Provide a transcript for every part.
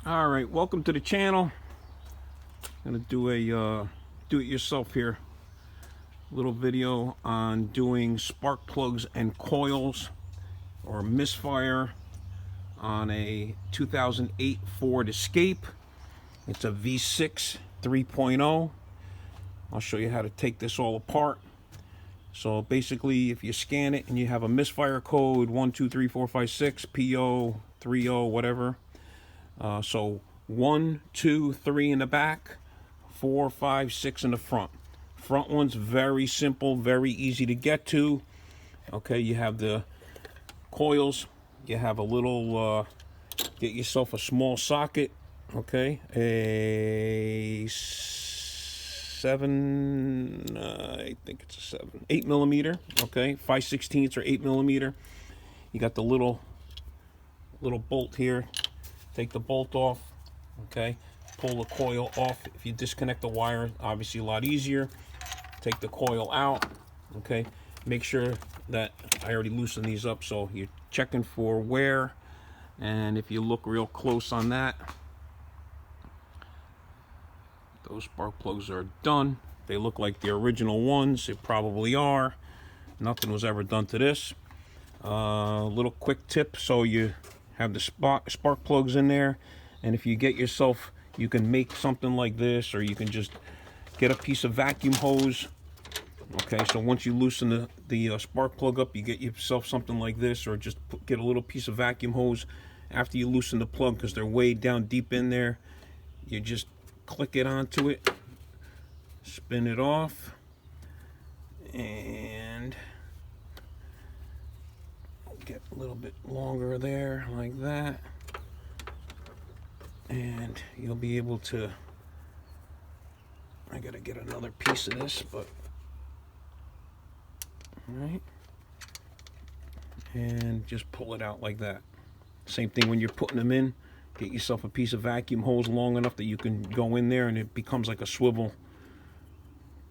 All right, welcome to the channel. I'm gonna do a do-it-yourself here little video on doing spark plugs and coils or misfire on a 2008 Ford Escape. It's a V6 3.0. I'll show you how to take this all apart. So basically, if you scan it and you have a misfire code 123456 PO 30 whatever, so 1, 2, 3 in the back, 4, 5, 6 in the front. Front one's very simple, very easy to get to. Okay, you have the coils. You have a little, get yourself a small socket. Okay, a 7, I think it's a 7, 8 millimeter. Okay, 5/16 or 8 millimeter. You got the little bolt here. Take the bolt off. Okay, pull the coil off. If you disconnect the wire, obviously a lot easier. Take the coil out. Okay, make sure that I already loosened these up, so you're checking for wear. And if you look real close on that, those spark plugs are done. They look like the original ones. They probably are. Nothing was ever done to this. Little quick tip, so you have the spark plugs in there, and if you get yourself, you can make something like this, or you can just get a piece of vacuum hose. Okay, so once you loosen the spark plug up, you get yourself something like this, or just get a little piece of vacuum hose after you loosen the plug, because they're way down deep in there. You just click it onto it, spin it off, and get a little bit longer there, like that, and you'll be able to, I gotta get another piece of this, but all right, and just pull it out like that. Same thing when you're putting them in. Get yourself a piece of vacuum hose long enough that you can go in there and it becomes like a swivel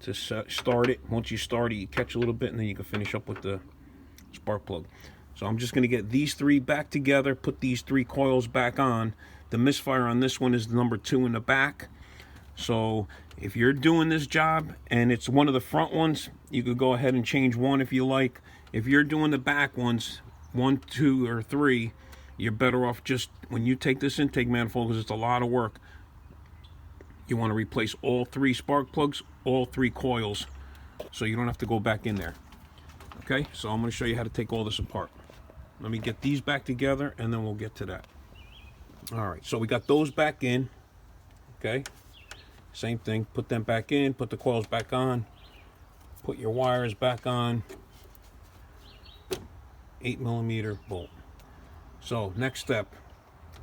to start it. Once you start it, you catch a little bit, and then you can finish up with the spark plug. So I'm just going to get these three back together, put these 3 coils back on. The misfire on this one is number 2 in the back. So if you're doing this job and it's one of the front ones, you could go ahead and change one if you like. If you're doing the back ones, 1, 2, or 3, you're better off just, when you take this intake manifold, because it's a lot of work, you want to replace all 3 spark plugs, all 3 coils, so you don't have to go back in there. Okay, so I'm going to show you how to take all this apart. Let me get these back together, and then we'll get to that. All right, so we got those back in. Okay, same thing. Put them back in, put the coils back on, put your wires back on. 8 millimeter bolt. So next step,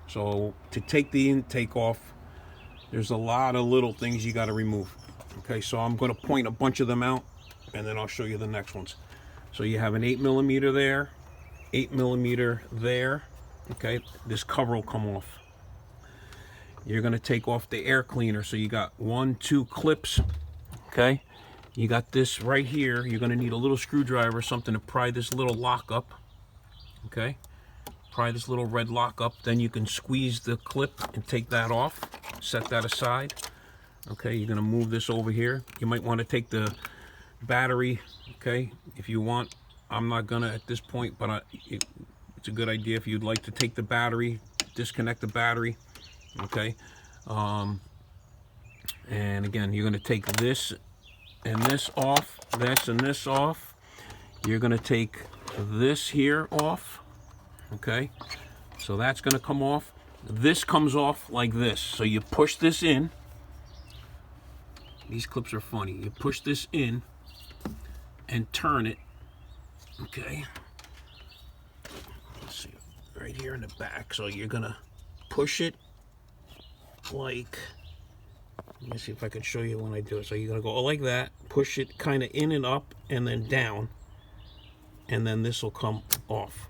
so to take the intake off, there's a lot of little things you got to remove. Okay, so I'm going to point a bunch of them out, and then I'll show you the next ones. So you have an 8 millimeter there, 8 millimeter there. Okay, this cover will come off. You're going to take off the air cleaner. So you got 1, 2 clips. Okay, you got this right here. You're going to need a little screwdriver, something to pry this little lock up. Okay, pry this little red lock up. Then you can squeeze the clip and take that off. Set that aside. Okay, you're going to move this over here. You might want to take the battery, okay, if you want. I'm not gonna at this point, but it's a good idea if you'd like to take the battery, disconnect the battery. Okay, and again, you're gonna take this and this off, this and this off. You're gonna take this here off. Okay, so that's gonna come off. This comes off like this, so you push this in. These clips are funny. You push this in and turn it. Okay, let's see, right here in the back. So you're gonna push it like, let me see if I can show you when I do it. So you're gonna go like that, push it kind of in and up, and then down, and then this will come off.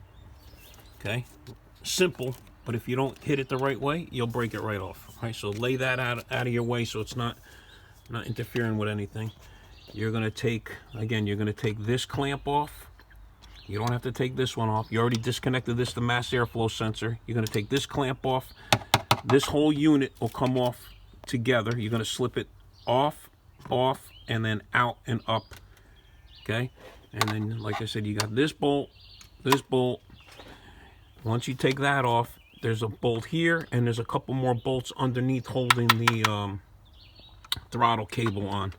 Okay, simple, but if you don't hit it the right way, you'll break it right off. All right, so lay that out of your way so it's not interfering with anything. You're gonna take, again, you're gonna take this clamp off. You don't have to take this one off. You already disconnected this, the mass airflow sensor. You're going to take this clamp off, this whole unit will come off together. You're going to slip it off, off, and then out and up. Okay? And then, like I said, you got this bolt, this bolt. Once you take that off, there's a bolt here, and there's a couple more bolts underneath holding the throttle cable on.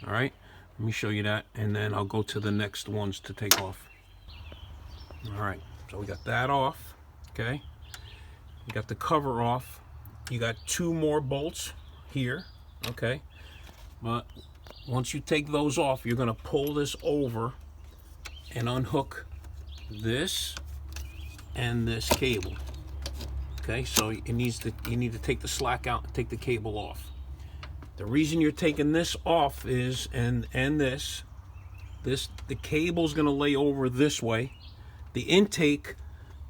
All right? Let me show you that, and then I'll go to the next ones to take off. All right, so we got that off, okay? You got the cover off. You got 2 more bolts here, okay? But once you take those off, you're gonna pull this over and unhook this and this cable. Okay, so you need to take the slack out and take the cable off. The reason you're taking this off is, and the cable's gonna lay over this way. The intake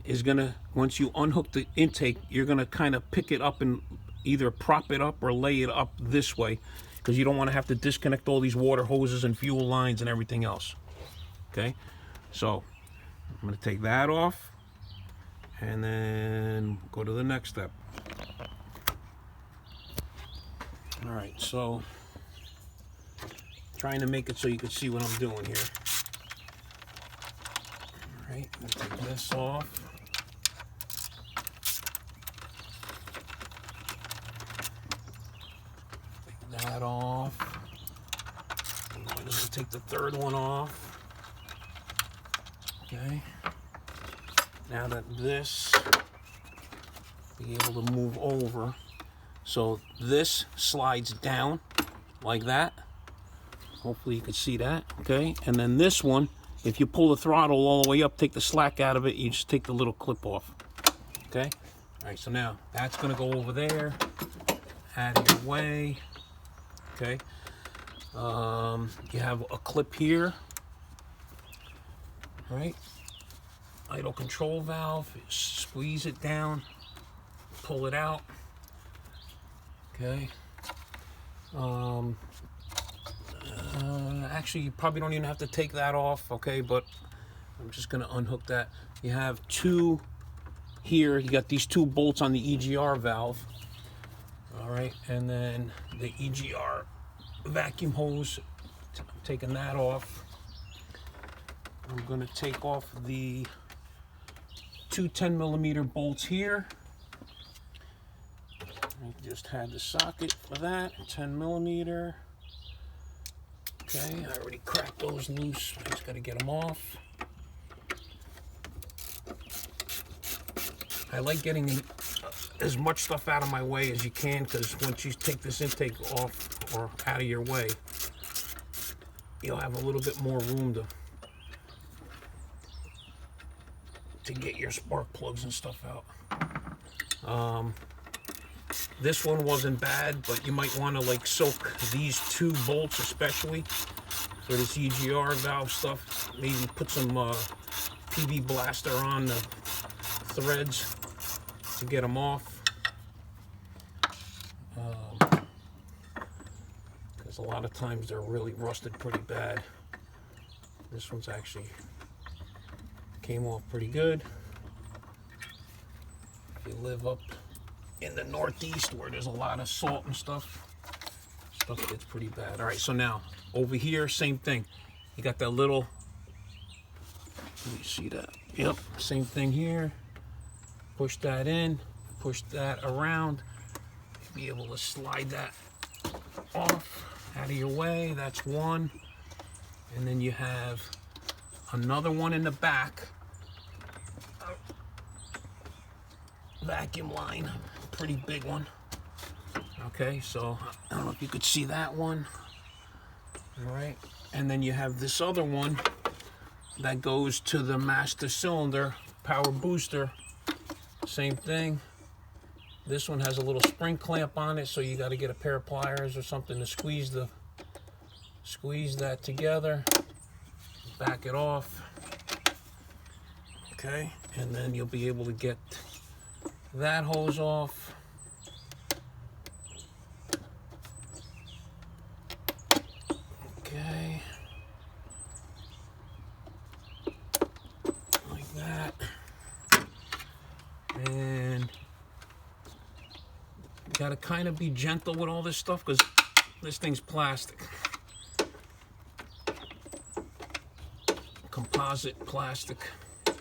is gonna, once you unhook the intake, you're gonna kind of pick it up and either prop it up or lay it up this way, because you don't want to have to disconnect all these water hoses and fuel lines and everything else. Okay, so I'm gonna take that off and then go to the next step. All right, so trying to make it so you can see what I'm doing here. All right, I'm gonna take this off. Take that off. I'm going to take the third one off. Okay. Now that this be able to move over, so this slides down like that. Hopefully you can see that, okay? And then this one, if you pull the throttle all the way up, take the slack out of it, you just take the little clip off, okay? All right, so now that's gonna go over there, out of your way, okay? You have a clip here, all right? Idle control valve, squeeze it down, pull it out, okay? Actually, you probably don't even have to take that off, okay? But I'm just gonna unhook that. You have 2 here. You got these 2 bolts on the EGR valve, all right? And then the EGR vacuum hose, I'm taking that off. I'm gonna take off the 2 10mm bolts here. I just had the socket for that, 10mm. Okay, I already cracked those loose. I just gotta get them off. I like getting as much stuff out of my way as you can, because once you take this intake off or out of your way, you'll have a little bit more room to get your spark plugs and stuff out. This one wasn't bad, but you might want to like soak these 2 bolts especially for this EGR valve stuff. Maybe put some PV blaster on the threads to get them off. Because a lot of times they're really rusted pretty bad. This one's actually came off pretty good. If you live up in the Northeast where there's a lot of salt and stuff gets pretty bad. All right, so now over here, same thing. You got that little, let me see that. Yep, same thing here. Push that in, push that around. Be able to slide that off out of your way. That's one. And then you have another one in the back. Vacuum line, pretty big one. Okay, so I don't know if you could see that one. All right, and then you have this other one that goes to the master cylinder power booster. Same thing. This one has a little spring clamp on it, so you got to get a pair of pliers or something to squeeze that together, back it off. Okay, and then you'll be able to get that hose off. Okay, like that. And Gotta kind of be gentle with all this stuff because this thing's plastic. Composite plastic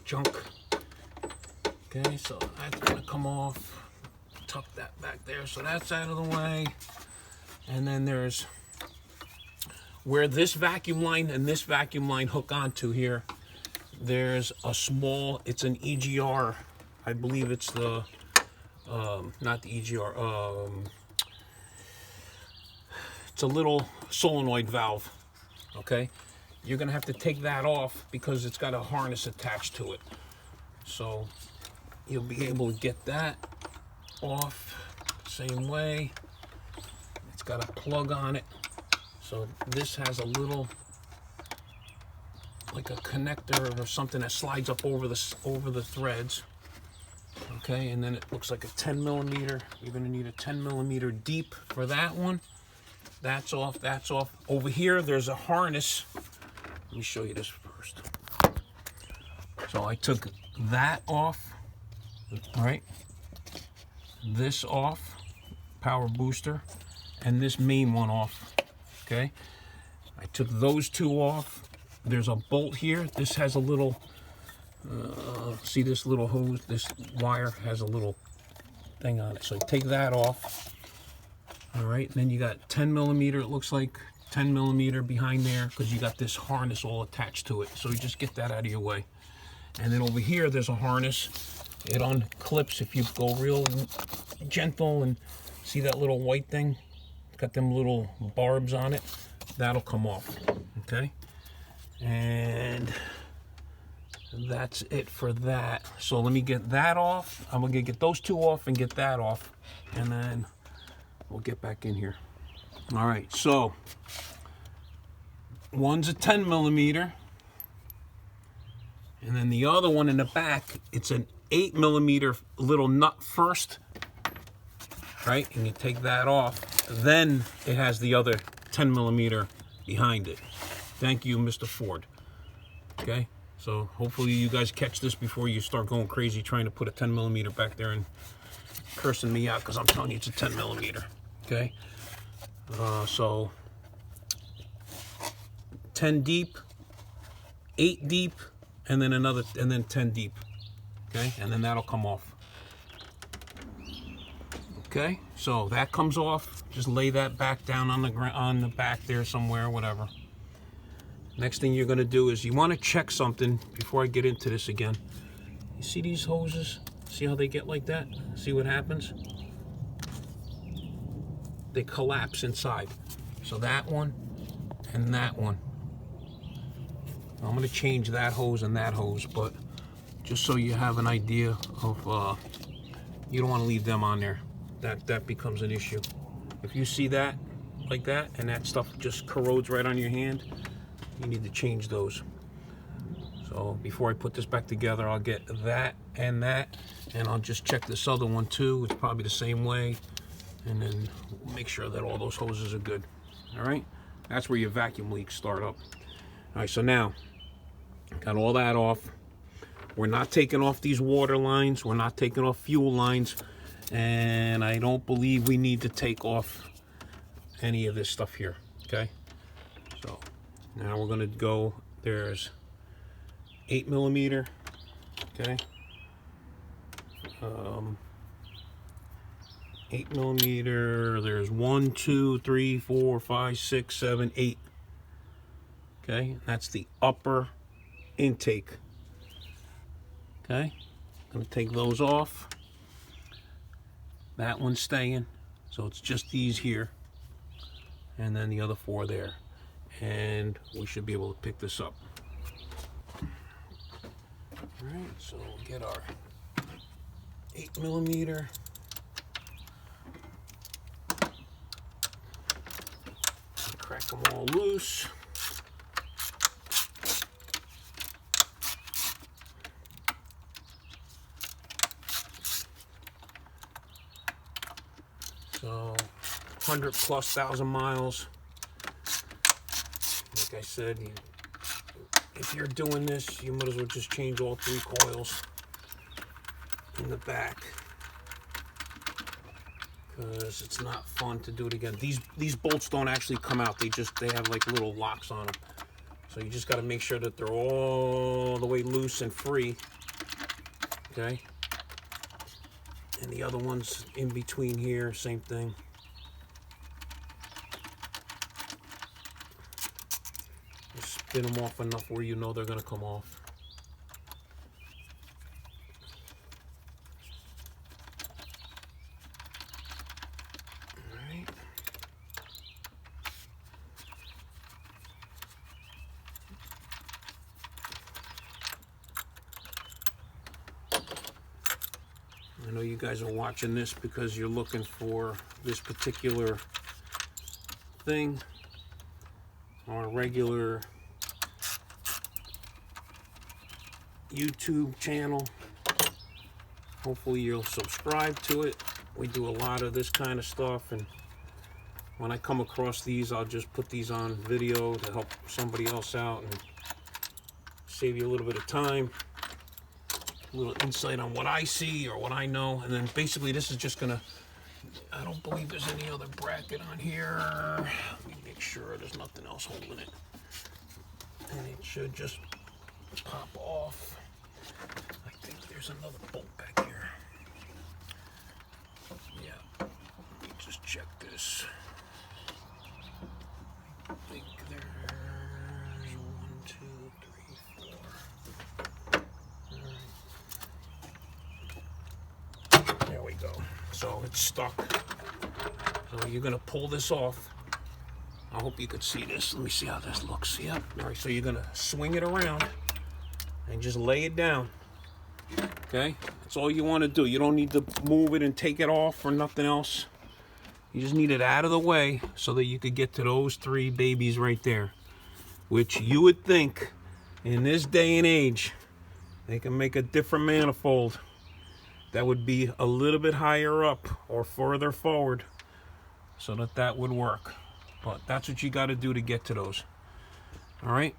junk. Okay, so that's gonna come off. Tuck that back there, so that's out of the way. And then there's where this vacuum line and this vacuum line hook onto here. There's a small, it's an EGR. I believe it's the, not the EGR, it's a little solenoid valve, okay? You're gonna have to take that off because it's got a harness attached to it. So you'll be able to get that off same way. It's got a plug on it. So this has a little, like a connector or something that slides up over the threads. Okay, and then it looks like a 10 millimeter. You're gonna need a 10 millimeter deep for that one. That's off, that's off. Over here, there's a harness. Let me show you this first. So I took that off, all right? This off, power booster, and this main one off, okay? I took those two off. There's a bolt here. This has a little, see this little hose? This wire has a little thing on it. So take that off, all right? And then you got 10 millimeter, it looks like, 10 millimeter behind there because you got this harness all attached to it. So you just get that out of your way. And then over here, there's a harness. It unclips if you go real gentle and see that little white thing? It's got them little barbs on it. That'll come off, okay? And that's it for that. So let me get that off. I'm gonna get those two off and get that off. And then we'll get back in here. All right, so one's a 10 millimeter. And then the other one in the back, it's an 8 millimeter little nut first, right? And you take that off. Then it has the other 10 millimeter behind it. Thank you, Mr. Ford. Okay, so hopefully you guys catch this before you start going crazy trying to put a 10 millimeter back there and cursing me out because I'm telling you it's a 10 millimeter. Okay, so 10 deep, 8 deep, and then another, and then 10 deep. Okay, and then that'll come off. Okay, so that comes off. Just lay that back down on the ground, on the back there somewhere, whatever. Next thing you're going to do is you want to check something before I get into this again. You see these hoses? See how they get like that? See what happens? They collapse inside. So that one and that one. I'm going to change that hose and that hose, but just so you have an idea of, you don't want to leave them on there. That becomes an issue. If you see that like that and that stuff just corrodes right on your hand, you need to change those. So before I put this back together, I'll get that, and I'll just check this other one too. It's probably the same way, and then make sure that all those hoses are good. All right, that's where your vacuum leaks start up. All right, so now got all that off. We're not taking off these water lines. We're not taking off fuel lines, and I don't believe we need to take off any of this stuff here. Okay, so now we're going to go, there's 8 millimeter, okay, 8 millimeter, there's 1, 2, 3, 4, 5, 6, 7, 8, okay, that's the upper intake, okay, I'm going to take those off, that one's staying, so it's just these here, and then the other 4 there. And we should be able to pick this up. All right, so we'll get our 8 millimeter. Crack them all loose. So 100,000+ miles. Like I said, if you're doing this, you might as well just change all 3 coils in the back. because it's not fun to do it again. These bolts don't actually come out. They have like little locks on them. So you just got to make sure that they're all the way loose and free. Okay. And the other ones in between here, same thing. Just spin them off enough where you know they're going to come off. I know you guys are watching this because you're looking for this particular thing on a regular YouTube channel. Hopefully you'll subscribe to it. We do a lot of this kind of stuff, and when I come across these, I'll just put these on video to help somebody else out and save you a little bit of time. A little insight on what I see or what I know, and then basically this is just gonna, I don't believe there's any other bracket on here. Let me make sure there's nothing else holding it, and it should just pop off. I think there's another bolt back here. Yeah, let me just check this. I think there's 1, 2, 3, 4. There we go. So it's stuck. So you're gonna pull this off. I hope you could see this. Let me see how this looks. Yep. All right, so you're gonna swing it around and just lay it down. Okay? That's all you want to do. You don't need to move it and take it off or nothing else. You just need it out of the way so that you could get to those 3 babies right there, which you would think in this day and age they can make a different manifold that would be a little bit higher up or further forward so that that would work. But that's what you got to do to get to those. All right,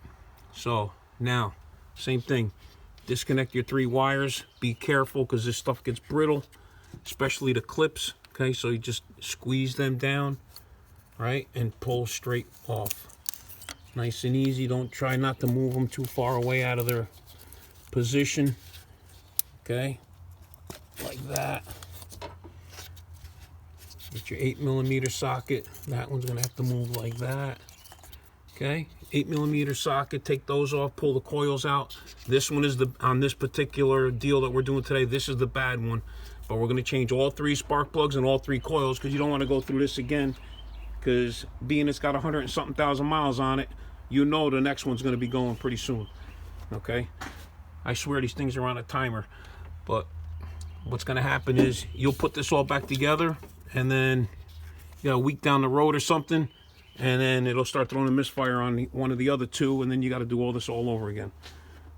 so now same thing, disconnect your 3 wires. Be careful because this stuff gets brittle, especially the clips. Okay, so you just squeeze them down, right, and pull straight off. Nice and easy. Don't try not to move them too far away out of their position. Okay, like that. Get your 8mm socket. That one's gonna have to move like that. Okay, 8mm socket. Take those off. Pull the coils out. This one is the, on this particular deal that we're doing today, this is the bad one. But we're gonna change all 3 spark plugs and all 3 coils because you don't want to go through this again. Because being it's got 100 and something thousand miles on it, you know the next one's gonna be going pretty soon. Okay, I swear these things are on a timer. But what's gonna happen is you'll put this all back together, and then you got a week down the road or something, and then it'll start throwing a misfire on one of the other 2, and then you got to do all this all over again.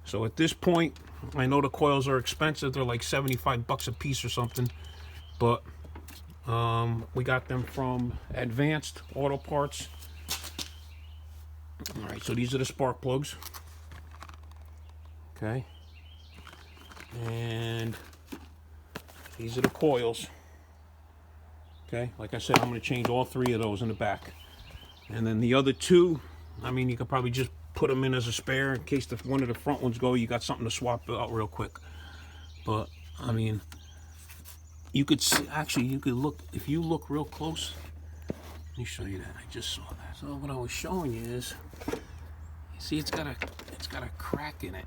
So at this point, I know the coils are expensive. They're like 75 bucks a piece or something, but we got them from Advanced Auto Parts. All right, so these are the spark plugs. Okay, and these are the coils. Okay, like I said, I'm going to change all 3 of those in the back. And then the other 2, I mean, you could probably just put them in as a spare in case one of the front ones go, you got something to swap out real quick. But, I mean, you could see, actually, you could look, if you look real close, let me show you that. I just saw that. So what I was showing you is, you see it's got a crack in it.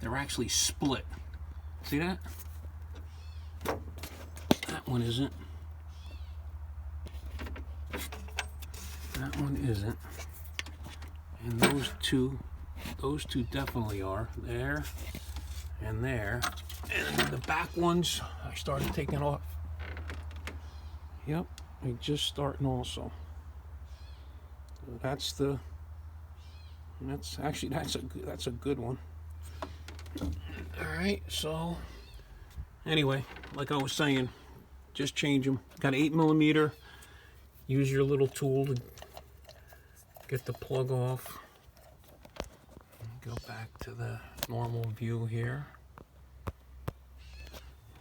They're actually split. See that? That one isn't. That one isn't. And those two definitely are. There and there. And the back ones, I started taking off. Yep, they're just starting also. That's a good one. All right, so anyway, like I was saying, just change them. Got an 8mm. Use your little tool to get the plug off. Go back to the normal view here.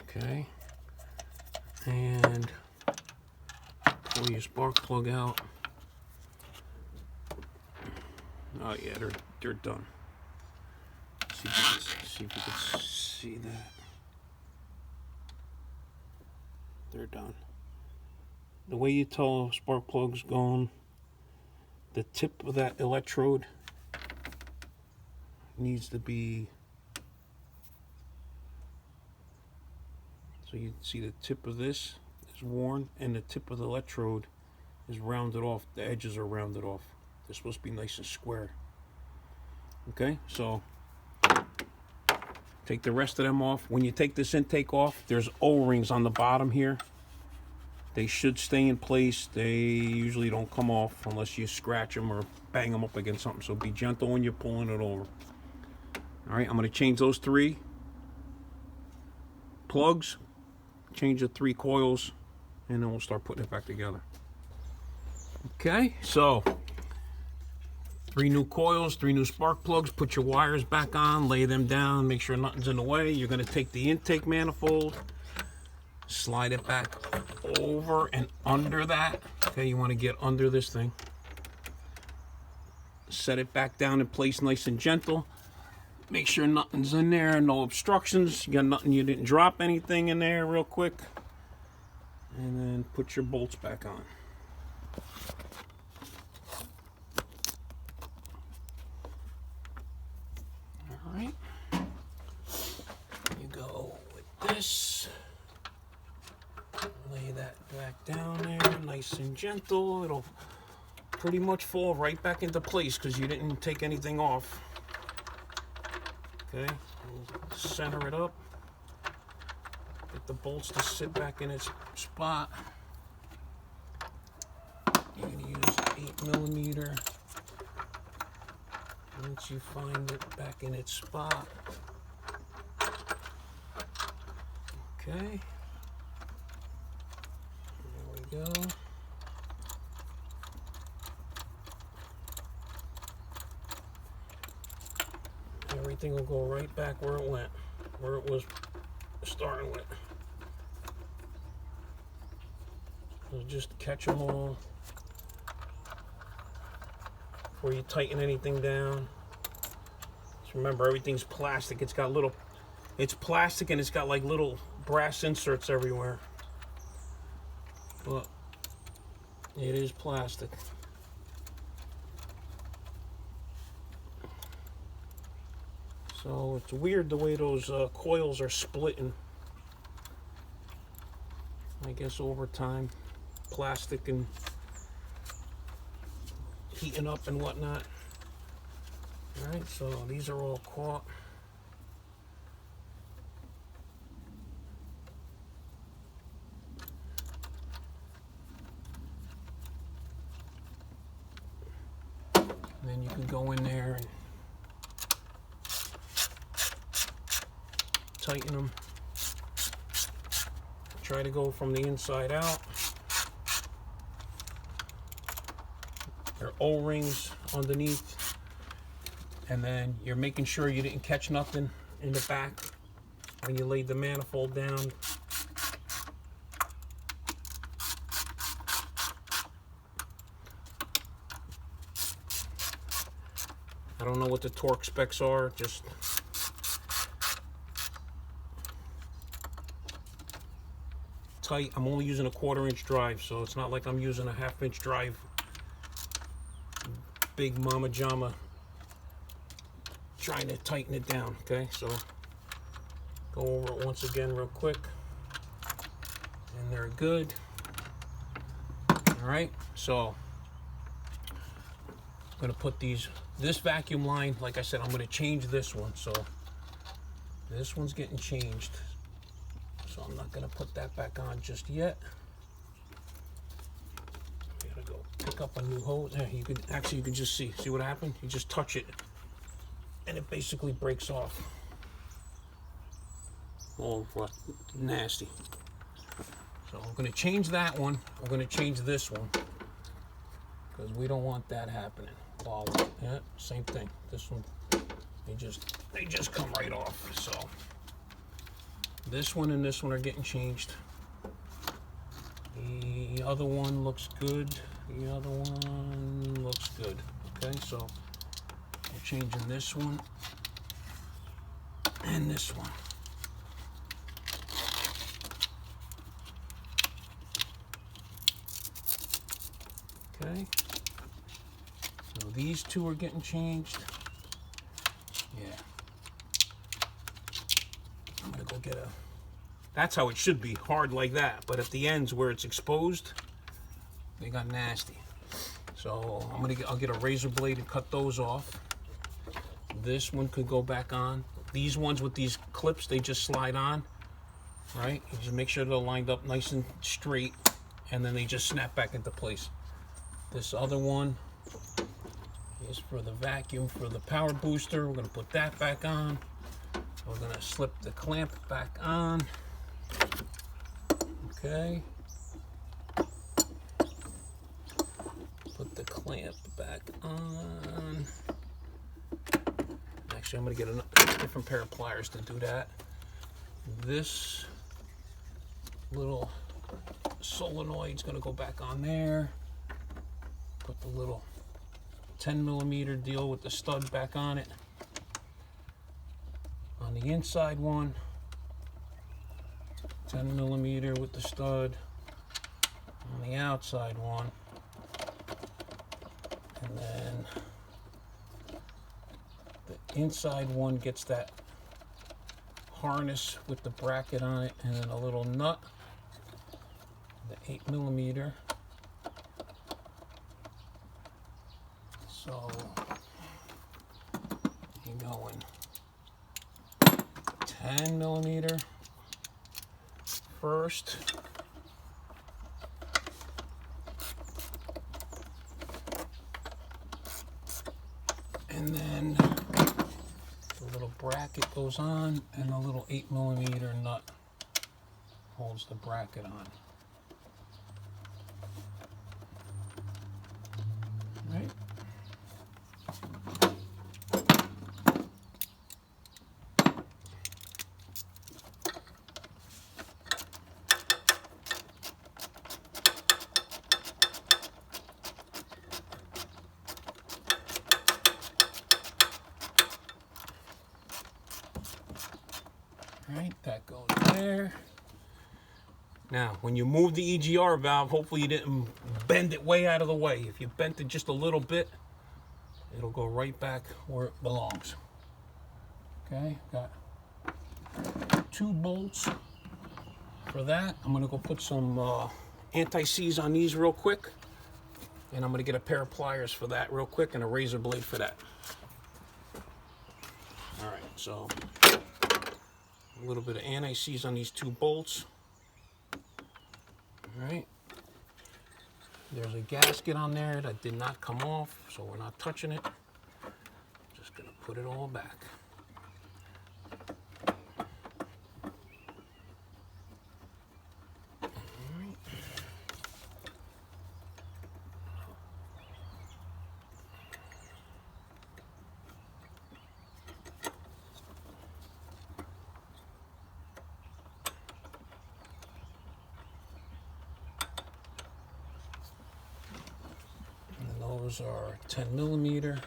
Okay. And pull your spark plug out. Oh yeah, they're done. See if you can see that. They're done. The way you tell a spark plug's gone, the tip of that electrode needs to be, so you see the tip of this is worn and the tip of the electrode is rounded off. The edges are rounded off. They're supposed to be nice and square. Okay, so take the rest of them off. When you take this intake off, there's O-rings on the bottom here. They should stay in place. They usually don't come off unless you scratch them or bang them up against something. So be gentle when you're pulling it over. All right, I'm going to change those 3 plugs, change the 3 coils, and then we'll start putting it back together. Okay, so 3 new coils, 3 new spark plugs. Put your wires back on, lay them down, make sure nothing's in the way. You're going to take the intake manifold, slide it back over and under that. Okay, you want to get under this thing. Set it back down in place nice and gentle. Make sure nothing's in there, no obstructions. You got nothing, you didn't drop anything in there real quick. And then put your bolts back on. All right. You go with this. Lay that back down there, nice and gentle. It'll pretty much fall right back into place because you didn't take anything off. Okay, center it up. Get the bolts to sit back in its spot. You're going to use 8mm. Once you find it back in its spot. Okay. There we go. Everything will go right back where it went, where it was starting with. So just catch them all before you tighten anything down. Just remember, everything's plastic. It's got little, it's plastic and it's got like little brass inserts everywhere. But it is plastic. So it's weird the way those coils are splitting. I guess over time, plastic and heating up and whatnot. All right, so these are all caught. And then you can go in there and tighten them. Try to go from the inside out. There are O-rings underneath, and then you're making sure you didn't catch nothing in the back when you laid the manifold down. I don't know what the torque specs are, just tight. I'm only using a 1/4 inch drive, so it's not like I'm using a 1/2 inch drive. Big mama jama trying to tighten it down. Okay, so go over it once again real quick, and they're good. All right, so I'm gonna put this vacuum line, like I said, I'm gonna change this one, so this one's getting changed. So I'm not going to put that back on just yet. I gotta go pick up a new hose. There, you can just see what happened? You just touch it and it basically breaks off. Oh, what nasty. So I'm going to change that one. I'm going to change this one because we don't want that happening. Well, yeah, same thing. This one, they just come right off. So this one and this one are getting changed. The other one looks good. The other one looks good. Okay, so we're changing this one and this one. Okay, so these two are getting changed. Yeah, I'm gonna go get a, that's how it should be, hard like that, but at the ends where it's exposed, they got nasty. So I'll get a razor blade and cut those off. This one could go back on. These ones with these clips, they just slide on, right? You just make sure they're lined up nice and straight, and then they just snap back into place. This other one is for the vacuum, for the power booster. We're gonna put that back on. We're gonna slip the clamp back on. Okay. Put the clamp back on. Actually, I'm gonna get a different pair of pliers to do that. This little solenoid's gonna go back on there. Put the little 10mm deal with the stud back on it. On the inside one, 10mm with the stud. On the outside one. And then the inside one gets that harness with the bracket on it, and then a little nut, the 8mm. So you're going 10mm first. And then the little bracket goes on, and the little 8mm nut holds the bracket on. Right? Right, that goes there. Now, when you move the EGR valve, hopefully you didn't bend it way out of the way. If you bent it just a little bit, it'll go right back where it belongs. Okay, got 2 bolts for that. I'm gonna go put some anti-seize on these real quick, and I'm gonna get a pair of pliers for that real quick and a razor blade for that. All right, so a little bit of anti-seize on these 2 bolts. All right. There's a gasket on there that did not come off, so we're not touching it. Just gonna put it all back. All right. Those are 10mm.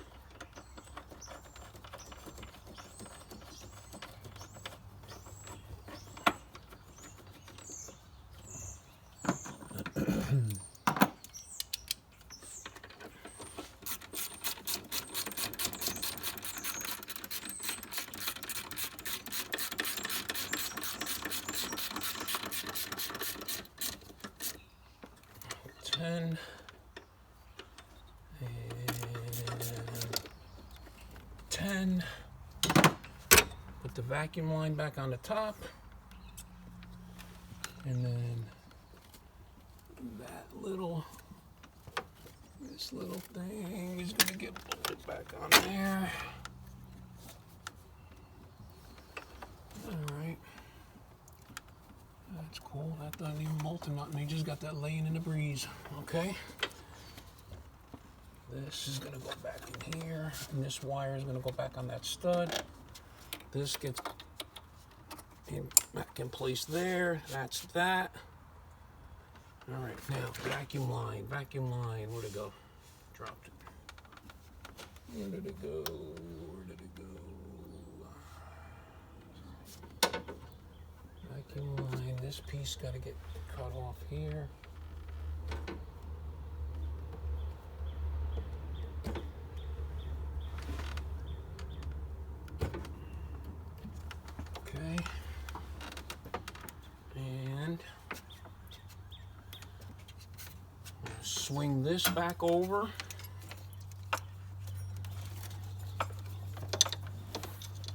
And 10. Put the vacuum line back on the top, and then this little thing is going to get bolted back on there. All right, that's cool. That doesn't even bolt or nothing. They just got that laying in the breeze. Okay. This is going to go back in here, and this wire is going to go back on that stud. This gets back in place there. That's that. All right, now vacuum line, where'd it go? Dropped it. Where did it go? Where did it go? Vacuum line, this piece got to get cut off here. Okay. And swing this back over.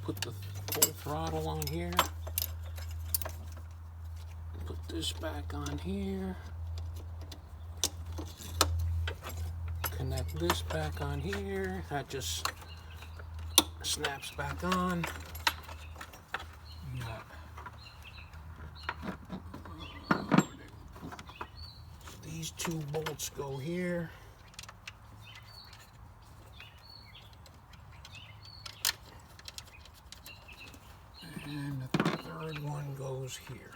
Put the full throttle on here. Put this back on here. Connect this back on here. That just snaps back on. Yeah. These two bolts go here. And the third one goes here.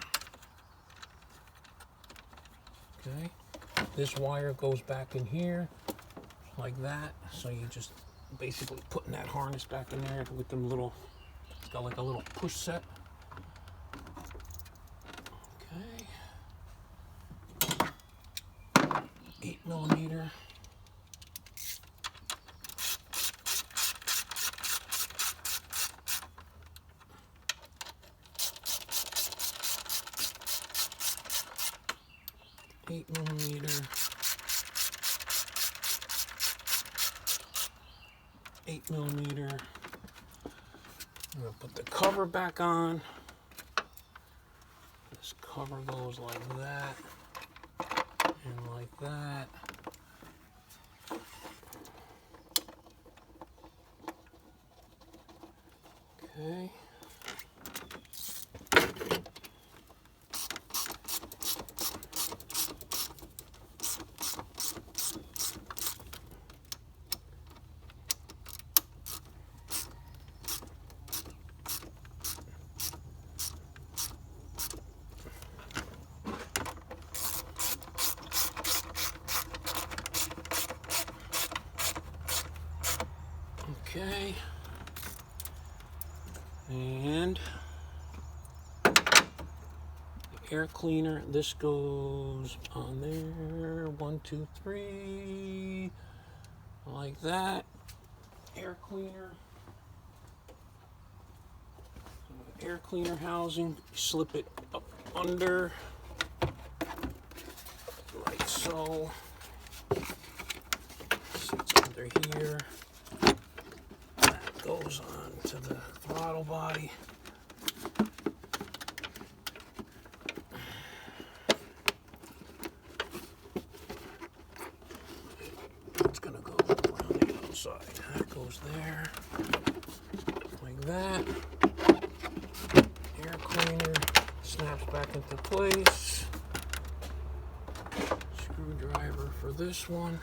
Okay. This wire goes back in here like that. So you just basically putting that harness back in there with them little, it's got like a little push set. Okay. 8mm. Eight millimeter, 8mm. I'm gonna put the cover back on. This cover goes like that and like that. Okay. Okay, and the air cleaner, this goes on there, 1, 2, 3, like that. Air cleaner, air cleaner housing, slip it up under, like so, sits under here. Goes on to the throttle body. It's gonna go around the outside. That goes there, like that. Air cleaner snaps back into place. Screwdriver for this one.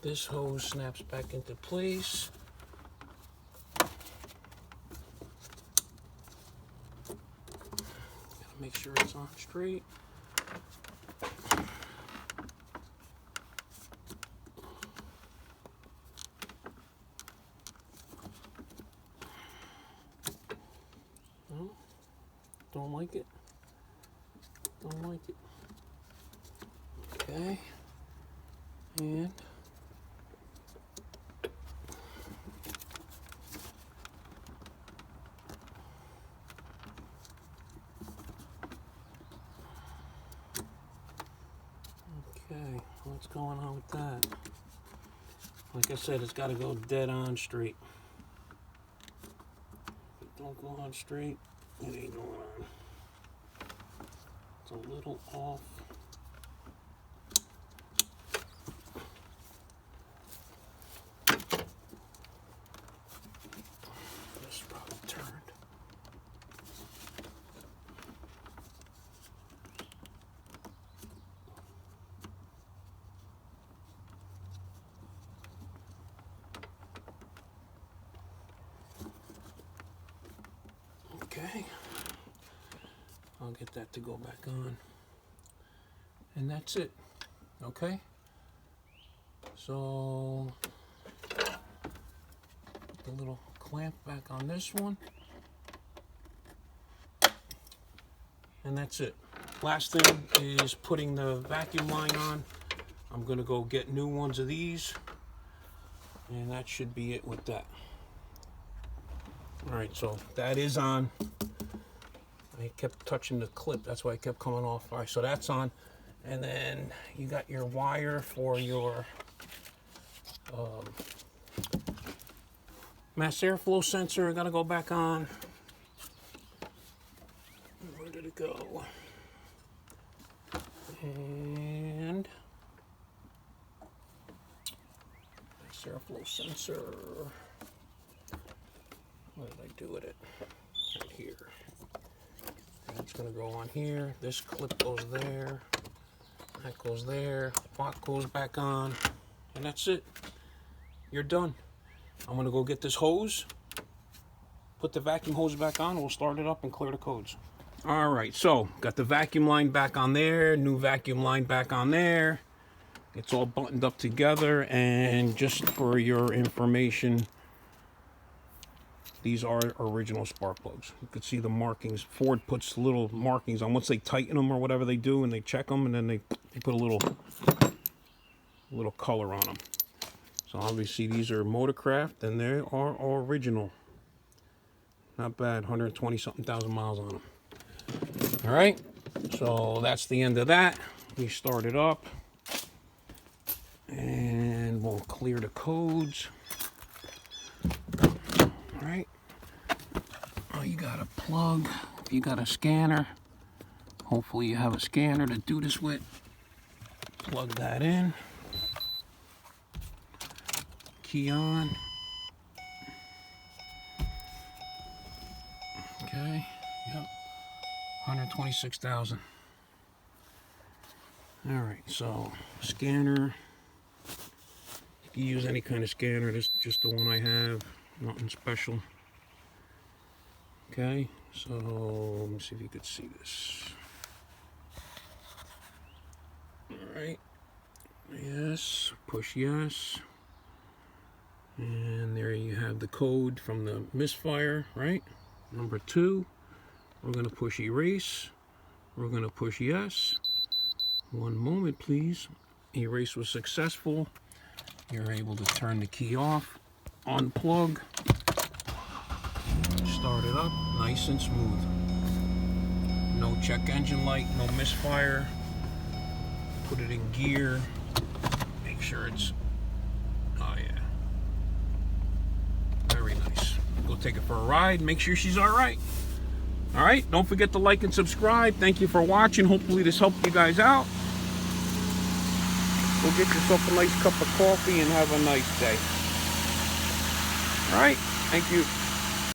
This hose snaps back into place. Gotta make sure it's on straight. No, don't like it. Don't like it. Okay. And okay, what's going on with that? Like I said, it's got to go dead on straight. If it don't go on straight, it ain't going on. It's a little off. This probably turned. I'll get that to go back on. And that's it. Okay? So, put the little clamp back on this one. And that's it. Last thing is putting the vacuum line on. I'm going to go get new ones of these. And that should be it with that. Alright, so that is on. I kept touching the clip, that's why it kept coming off. Alright, so that's on. And then you got your wire for your mass airflow sensor. Got to go back on. Where did it go? And mass airflow sensor. What did I do with it? Right here. That's going to go on here. This clip goes there. That goes there. Block goes back on. And that's it. You're done. I'm going to go get this hose. Put the vacuum hose back on. We'll start it up and clear the codes. Alright, so got the vacuum line back on there. New vacuum line back on there. It's all buttoned up together. And just for your information, these are original spark plugs. You can see the markings. Ford puts little markings on once they tighten them or whatever they do, and they check them, and then they put a little color on them. So obviously these are Motorcraft, and they are original. Not bad. 120 something thousand miles on them. All right. So that's the end of that. We start it up, and we'll clear the codes. Right. Oh, you got a plug. If you got a scanner, hopefully you have a scanner to do this with. Plug that in. Key on. Okay. Yep. 126,000. All right. So scanner. You can use any kind of scanner. This is just the one I have. Nothing special. Okay, so let me see if you could see this. Alright. Yes. Push yes. And there you have the code from the misfire, right? Number 2. We're going to push erase. We're going to push yes. One moment, please. Erase was successful. You're able to turn the key off. Unplug, start it up, nice and smooth. No check engine light, no misfire. Put it in gear, make sure it's, oh yeah, very nice. Go take it for a ride, make sure she's all right. All right, don't forget to like and subscribe. Thank you for watching. Hopefully this helped you guys out. Go get yourself a nice cup of coffee and have a nice day. All right, thank you.